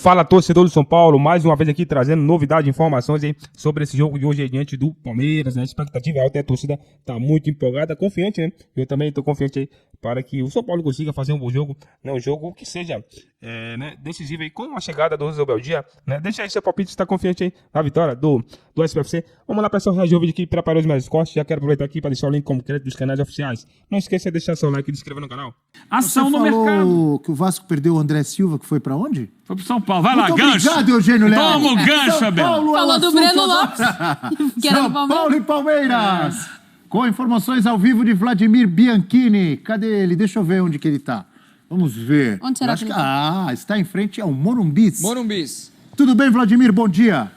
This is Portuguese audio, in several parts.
Fala, torcedor do São Paulo, mais uma vez aqui trazendo novidades, informações aí sobre esse jogo de hoje diante do Palmeiras, né? A expectativa é alta, a torcida tá muito empolgada, confiante, né? Eu também tô confiante aí para que o São Paulo consiga fazer um bom jogo, né? Um jogo que seja né, decisivo aí com a chegada do Zé Beldia, né? Deixa aí seu palpite, se tá confiante aí na vitória do SPFC. Vamos lá, pessoal, reagir o vídeo aqui, preparou os meus cortes, já quero aproveitar aqui para deixar o link como crédito dos canais oficiais. Não esqueça de deixar seu like e se inscrever no canal. Ação no mercado. Que o Vasco perdeu o André Silva, que foi pra onde? Foi pro São Paulo. Vai lá, Muito gancho. obrigado, Eugênio Leal. Toma o gancho, Abel. Falou do Breno Lopes. Que era do São Paulo e Palmeiras. Com informações ao vivo de Vladimir Bianchini. Cadê ele? Deixa eu ver onde que ele tá. Vamos ver. Onde será que ele tá? Está em frente ao Morumbis. Morumbis. Tudo bem, Vladimir? Bom dia.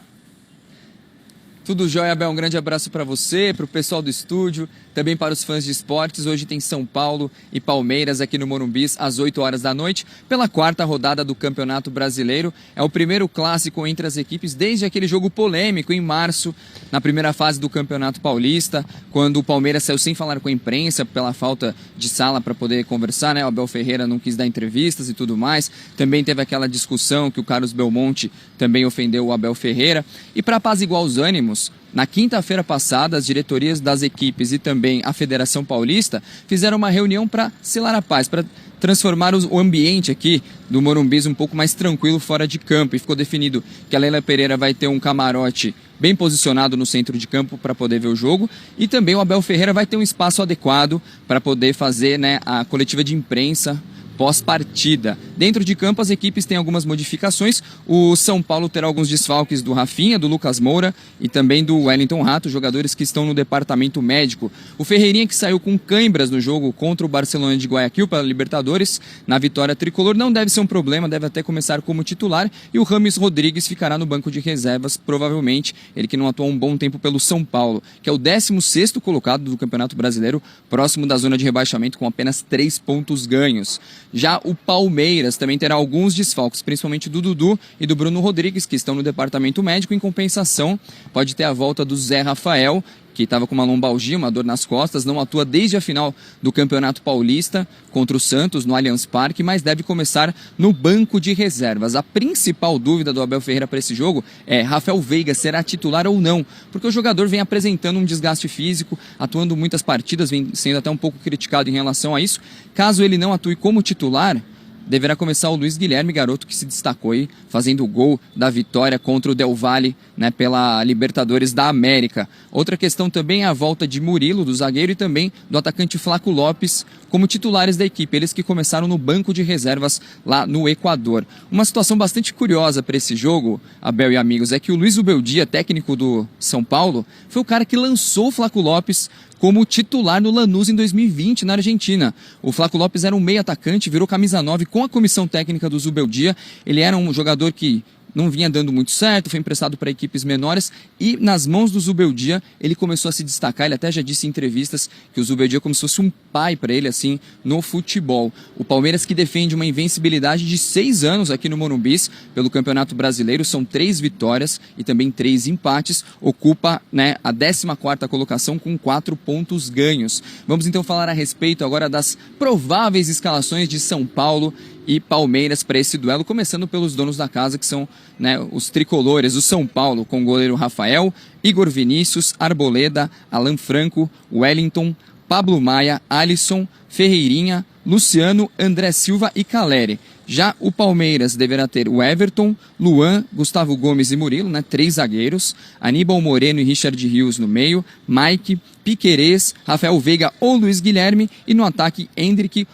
Tudo jóia, Abel. Um grande abraço para você, para o pessoal do estúdio, também para os fãs de esportes. Hoje tem São Paulo e Palmeiras aqui no Morumbis, às 8 horas da noite, pela quarta rodada do Campeonato Brasileiro. É o primeiro clássico entre as equipes desde aquele jogo polêmico em março, na primeira fase do Campeonato Paulista, quando o Palmeiras saiu sem falar com a imprensa pela falta de sala para poder conversar, né? O Abel Ferreira não quis dar entrevistas e tudo mais. Também teve aquela discussão que o Carlos Belmonte também ofendeu o Abel Ferreira. E para apaziguar os ânimos, na quinta-feira passada, as diretorias das equipes e também a Federação Paulista fizeram uma reunião para selar a paz, para transformar o ambiente aqui do Morumbis um pouco mais tranquilo fora de campo. E ficou definido que a Leila Pereira vai ter um camarote bem posicionado no centro de campo para poder ver o jogo. E também o Abel Ferreira vai ter um espaço adequado para poder fazer, né, a coletiva de imprensa pós-partida. Dentro de campo, as equipes têm algumas modificações. O São Paulo terá alguns desfalques do Rafinha, do Lucas Moura e também do Wellington Rato, jogadores que estão no departamento médico. O Ferreirinha, que saiu com cãibras no jogo contra o Barcelona de Guayaquil pela Libertadores, na vitória tricolor, não deve ser um problema, deve até começar como titular. E o Rames Rodrigues ficará no banco de reservas, provavelmente, ele que não atuou um bom tempo pelo São Paulo, que é o 16º colocado do Campeonato Brasileiro, próximo da zona de rebaixamento, com apenas 3 pontos ganhos. Já o Palmeiras também terá alguns desfalques, principalmente do Dudu e do Bruno Rodrigues, que estão no departamento médico. Em compensação, pode ter a volta do Zé Rafael, que estava com uma lombalgia, uma dor nas costas, não atua desde a final do Campeonato Paulista contra o Santos no Allianz Parque, mas deve começar no banco de reservas. A principal dúvida do Abel Ferreira para esse jogo é: Rafael Veiga será titular ou não? Porque o jogador vem apresentando um desgaste físico, atuando muitas partidas, vem sendo até um pouco criticado em relação a isso. Caso ele não atue como titular, deverá começar o Luiz Guilherme, garoto que se destacou aí, fazendo o gol da vitória contra o Del Valle, né, pela Libertadores da América. Outra questão também é a volta de Murilo, do zagueiro, e também do atacante Flaco Lopes, como titulares da equipe, eles que começaram no banco de reservas lá no Equador. Uma situação bastante curiosa para esse jogo, Abel e amigos, é que o Luiz Ubeldia, técnico do São Paulo, foi o cara que lançou o Flaco Lopes como titular no Lanús em 2020, na Argentina. O Flaco Lopes era um meio atacante, virou camisa 9 com a comissão técnica do Zubeldia. Ele era um jogador que não vinha dando muito certo, foi emprestado para equipes menores e nas mãos do Zubeldia ele começou a se destacar. Ele até já disse em entrevistas que o Zubeldia é como se fosse um pai para ele, assim, no futebol. O Palmeiras, que defende uma invencibilidade de 6 anos aqui no Morumbis pelo Campeonato Brasileiro, são 3 vitórias e também 3 empates, ocupa, né, a 14ª colocação com 4 pontos ganhos. Vamos então falar a respeito agora das prováveis escalações de São Paulo e Palmeiras para esse duelo, começando pelos donos da casa, que são, né, os tricolores, o São Paulo, com o goleiro Rafael, Igor Vinícius, Arboleda, Alan Franco, Wellington, Pablo Maia, Alisson, Ferreirinha, Luciano, André Silva e Caleri. Já o Palmeiras deverá ter o Everton, Luan, Gustavo Gomes e Murilo, né, 3 zagueiros, Aníbal Moreno e Richard Rios no meio, Mike, Piquerez, Rafael Veiga ou Luiz Guilherme, e no ataque Hendrick,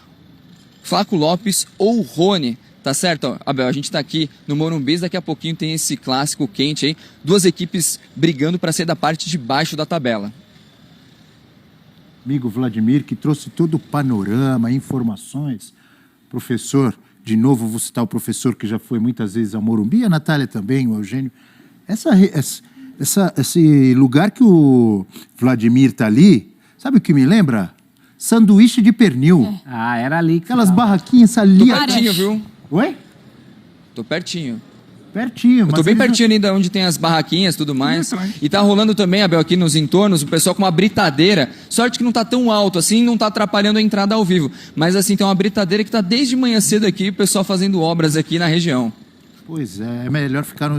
Flaco Lopes ou Rony. Tá certo, Abel? A gente tá aqui no Morumbis, daqui a pouquinho tem esse clássico quente aí, 2 equipes brigando para ser da parte de baixo da tabela. Amigo Vladimir, que trouxe todo o panorama, informações. Professor, de novo vou citar o professor que já foi muitas vezes ao Morumbi, a Natália também, o Eugênio. Esse lugar que o Vladimir tá ali, sabe o que me lembra? Sanduíche de pernil. Ah, era ali. Aquelas barraquinhas ali. Tô pertinho, viu? Oi? Tô pertinho. Pertinho. Eu tô bem pertinho ali onde tem as barraquinhas e tudo mais. E tá rolando também, Abel, aqui nos entornos, o pessoal com uma britadeira. Sorte que não tá tão alto assim, não tá atrapalhando a entrada ao vivo. Mas assim, tem uma britadeira que tá desde manhã cedo aqui, o pessoal fazendo obras aqui na região. Pois é,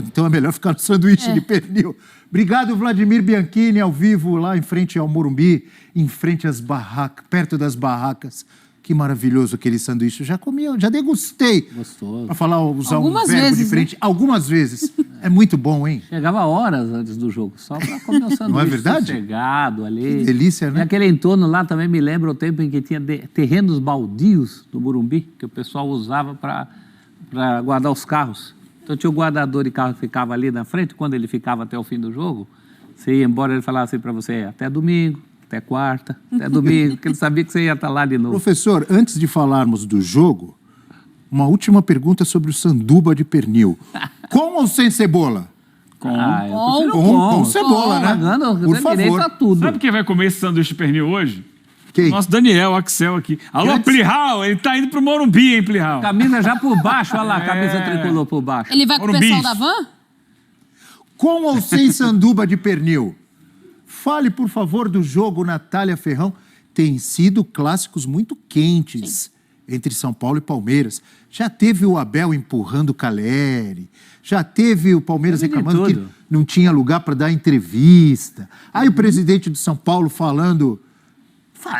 então é melhor ficar no sanduíche de pernil. Obrigado, Vladimir Bianchini, ao vivo, lá em frente ao Morumbi, em frente às barracas, perto das barracas. Que maravilhoso aquele sanduíche. Eu já comi, já degustei. Gostoso. Para usar Algumas um verbo vezes, diferente. Algumas vezes. É muito bom, hein? Chegava horas antes do jogo, só para comer um sanduíche Não é verdade? sossegado ali. Que delícia, né? E aquele entorno lá também me lembra o tempo em que tinha terrenos baldios do Morumbi, que o pessoal usava para guardar os carros. Então tinha o guardador de carro que ficava ali na frente, quando ele ficava até o fim do jogo, você ia embora, ele falava assim para você, até domingo, até quarta, até domingo, porque ele sabia que você ia estar lá de novo. Professor, antes de falarmos do jogo, uma última pergunta sobre o sanduba de pernil. Com ou sem cebola? Ah, eu Com. prefiro Com cebola, né? Pagando, Por dando direito a favor. tudo. Sabe quem vai comer esse sanduíche de pernil hoje? Quem? Nosso Daniel Axel aqui. Alô, Grandes- Plihal, ele tá indo pro Morumbi, hein, Plihal? Camisa já por baixo, olha lá, a camisa tricolor por baixo. Ele vai com o Morumbi. pessoal da van? Com ou sem sanduba de pernil? Fale, por favor, do jogo Natália Ferrão. Tem sido clássicos muito quentes entre São Paulo e Palmeiras. Já teve o Abel empurrando o Caleri. Já teve o Palmeiras Teve de reclamando que tudo. não tinha lugar para dar entrevista. Aí o presidente do São Paulo falando...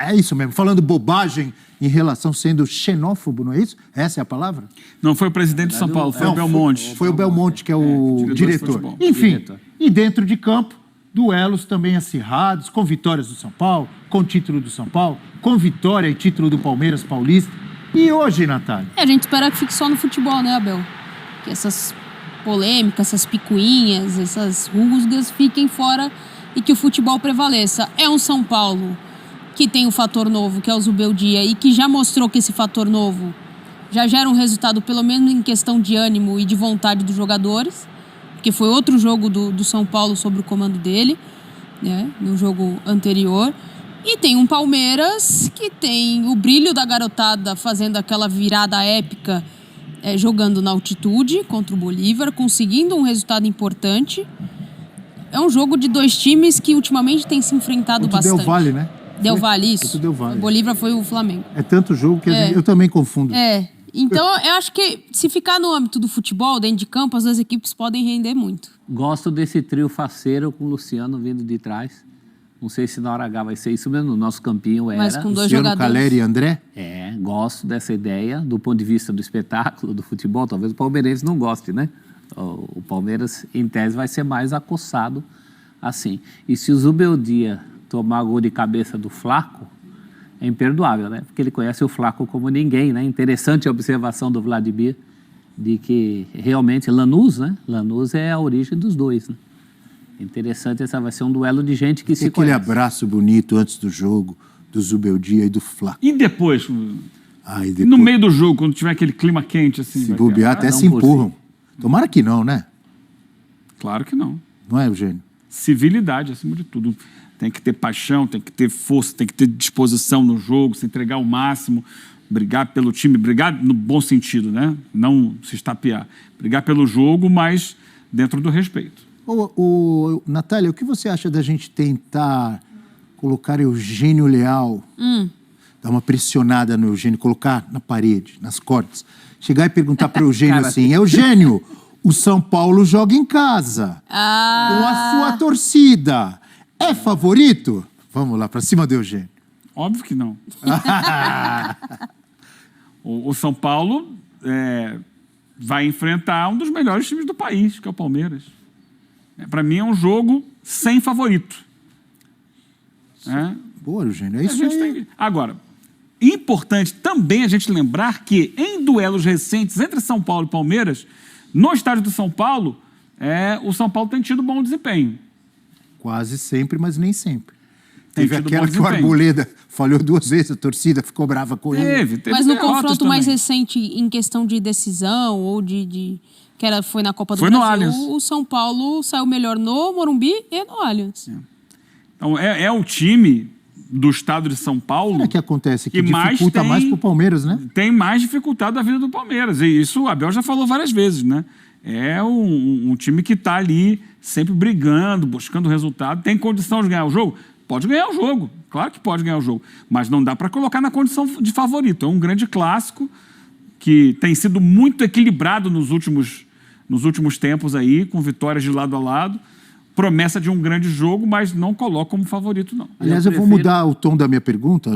É isso mesmo, falando bobagem em relação, sendo xenófobo, não é isso? Essa é a palavra? Não foi o presidente de São Paulo, foi Não, o Belmonte. Foi o Belmonte, que é o diretor de diretor. futebol. Enfim, Diretor. e dentro de campo, duelos também acirrados, com vitórias do São Paulo, com título do São Paulo, com vitória e título do Palmeiras Paulista. E hoje, Natália? A gente espera que fique só no futebol, né, Abel? Que essas polêmicas, essas picuinhas, essas rusgas fiquem fora e que o futebol prevaleça. É um São Paulo que tem um fator novo, que é o Zubeldia, e que já mostrou que esse fator novo já gera um resultado, pelo menos em questão de ânimo e de vontade dos jogadores, porque foi outro jogo do São Paulo sob o comando dele, né, no jogo anterior. E tem um Palmeiras que tem o brilho da garotada fazendo aquela virada épica, jogando na altitude contra o Bolívar, conseguindo um resultado importante. É um jogo de dois times que ultimamente têm se enfrentado Contra o bastante. Del Valle, né? Del Valle, isso. Contra o Del Valle. O Bolívar foi o Flamengo. É tanto jogo que eu também confundo. Então, eu acho que se ficar no âmbito do futebol, dentro de campo, as duas equipes podem render muito. Gosto desse trio faceiro com o Luciano vindo de trás. Não sei se na hora H vai ser isso mesmo, no nosso campinho era. Mas com dois Luciano, jogadores. Caleri e André? Gosto dessa ideia do ponto de vista do espetáculo, do futebol. Talvez o palmeirense não goste, né? O Palmeiras, em tese, vai ser mais acossado assim. E se o Zubeldia tomar gol de cabeça do Flaco, é imperdoável, né? Porque ele conhece o Flaco como ninguém, né? Interessante a observação do Vladimir de que realmente Lanús, né? Lanús é a origem dos dois, né? Interessante, essa vai ser um duelo de gente que E se aquele conhece. abraço bonito antes do jogo, do Zubeldia e do Flaco. E depois, Ai, no depois, meio do jogo, quando tiver aquele clima quente, assim... se vai bobear, ter- até um se por empurram. Tomara que não, né? Claro que não. Não é, Eugênio? Civilidade, acima de tudo. Tem que ter paixão, tem que ter força, tem que ter disposição no jogo, se entregar ao máximo, brigar pelo time, brigar no bom sentido, né? Não se estapear. Brigar pelo jogo, mas dentro do respeito. Natália, o que você acha da gente tentar colocar Eugênio Leal, dar uma pressionada no Eugênio, colocar na parede, nas cordas, chegar e perguntar para o Eugênio Cara, assim, Eugênio, o São Paulo joga em casa, com a sua torcida, é favorito? Vamos lá, para cima do Eugênio. Óbvio que não. O São Paulo vai enfrentar um dos melhores times do país, que é o Palmeiras. Para mim é um jogo sem favorito. Boa, Eugênio, é A isso gente aí. tem... Agora, importante também a gente lembrar que em duelos recentes entre São Paulo e Palmeiras, no estádio do São Paulo, o São Paulo tem tido bom desempenho. Quase sempre, mas nem sempre. Tem Teve tido aquela bom que o desempenho. Arboleda falhou 2 vezes, a torcida ficou brava com ele. Teve Mas no derrotas confronto mais também. recente, em questão de decisão ou foi na Copa do Foi no Brasil, Allianz. o São Paulo saiu melhor no Morumbi e no Allianz. Então, é o time do estado de São Paulo O que acontece? Que que mais dificulta tem- mais pro Palmeiras, né? tem mais dificultado a vida do Palmeiras. E isso o Abel já falou várias vezes, né? É um time que está ali sempre brigando, buscando resultado. Tem condição de ganhar o jogo? Pode ganhar o jogo. Claro que pode ganhar o jogo. Mas não dá para colocar na condição de favorito. É um grande clássico que tem sido muito equilibrado nos últimos nos últimos tempos aí, com vitórias de lado a lado. Promessa de um grande jogo, mas não coloca como favorito, não. Aliás, eu vou mudar o tom da minha pergunta.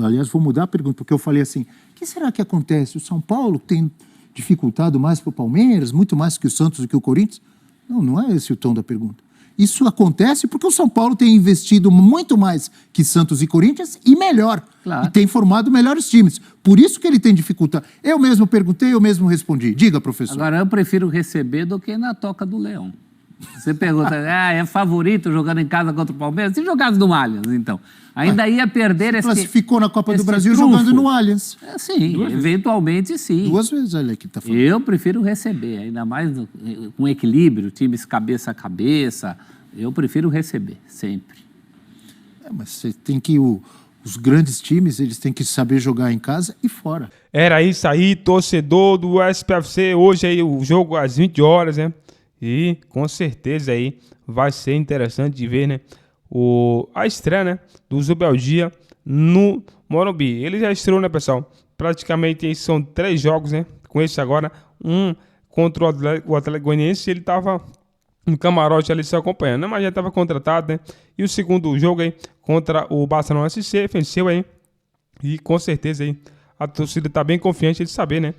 Aliás, vou mudar a pergunta, porque eu falei assim, o que será que acontece? O São Paulo tem dificultado mais para o Palmeiras, muito mais que o Santos e que o Corinthians? Não é esse o tom da pergunta. Isso acontece porque o São Paulo tem investido muito mais que Santos e Corinthians e melhor. Claro. E tem formado melhores times. Por isso que ele tem dificuldade. Eu mesmo perguntei, eu mesmo respondi. Diga, professor. Agora, eu prefiro receber do que na Toca do Leão. Você pergunta, é favorito jogando em casa contra o Palmeiras? Se jogasse no Allianz, então. Ainda ia perder esse classificou na Copa do Brasil trunfo. jogando no Allianz. Sim, eventualmente sim. 2 vezes, olha aqui, tá falando. Eu prefiro receber, ainda mais com equilíbrio, times cabeça a cabeça. Eu prefiro receber, sempre. Mas você tem que... Os grandes times, eles têm que saber jogar em casa e fora. Era isso aí, torcedor do SPFC. Hoje aí o jogo às 20 horas, né? E com certeza aí vai ser interessante de ver, né? A estreia, né? Do Zubeldia no Morumbi. Ele já estreou, né, pessoal? Praticamente aí são 3 jogos, né? Com esse agora, um contra o Atlético Goianiense. Ele tava no camarote ali se acompanhando, né? Mas já estava contratado, né? E o segundo jogo aí contra o Barcelona SC, venceu aí. E com certeza aí a torcida tá bem confiante de saber, né?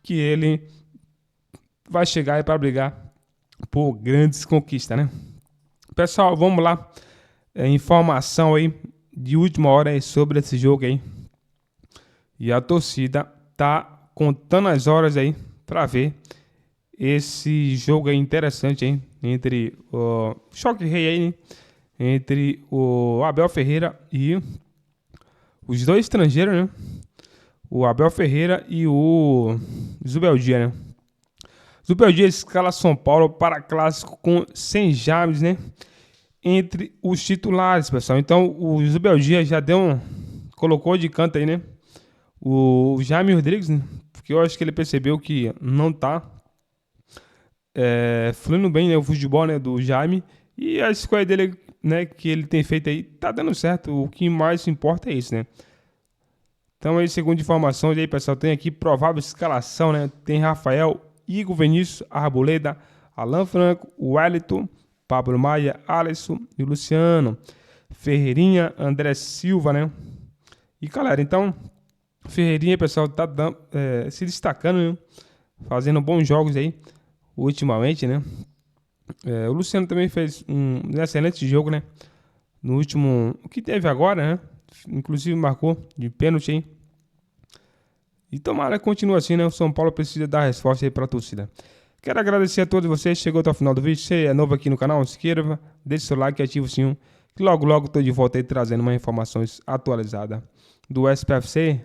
Que ele vai chegar aí para brigar por grandes conquistas, né? Pessoal, vamos lá. Informação aí de última hora aí sobre esse jogo aí. E a torcida tá contando as horas aí para ver esse jogo aí interessante aí entre o Choque Rei aí, né? Entre o Abel Ferreira e os dois estrangeiros, né? O Abel Ferreira e o Zubeldia, né? Zubeldia escala São Paulo para clássico com 100 James, né? Entre os titulares, pessoal. Então, o Zubeldia já colocou de canto aí, né? O Jaime Rodrigues, né? Porque eu acho que ele percebeu que não tá fluindo bem, né, o futebol, né, do Jaime. E a escolha dele, né, que ele tem feito aí, tá dando certo. O que mais importa é isso, né? Então, aí, segundo informações aí, pessoal, tem aqui provável escalação, né? Tem Rafael, Igor Vinícius, Arboleda, Alan Franco, Wellington, Pablo Maia, Alisson e Luciano, Ferreirinha, André Silva, né? E galera, então, Ferreirinha, pessoal, tá se destacando, né? Fazendo bons jogos aí, ultimamente, né? O Luciano também fez um excelente jogo, né? No último, o que teve agora, né? Inclusive marcou de pênalti aí. E tomara que continue assim, né? O São Paulo precisa dar resposta aí para a torcida. Quero agradecer a todos vocês que chegou até o final do vídeo. Se é novo aqui no canal, se inscreva, deixe seu like e ative o sininho. Que logo estou de volta aí trazendo uma informações atualizadas do SPFC.